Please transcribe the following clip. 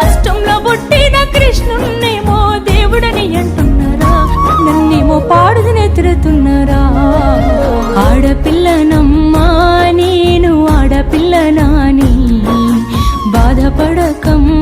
అష్టంలో పుట్టిన కృష్ణున్నేమో దేవుడని అంటున్నారా, నన్నేమో పాడుదని తిరుగుతున్నారా. ఆడపిల్లనమ్మా నేను ఆడపిల్లనాని బాధపడకమ్మా.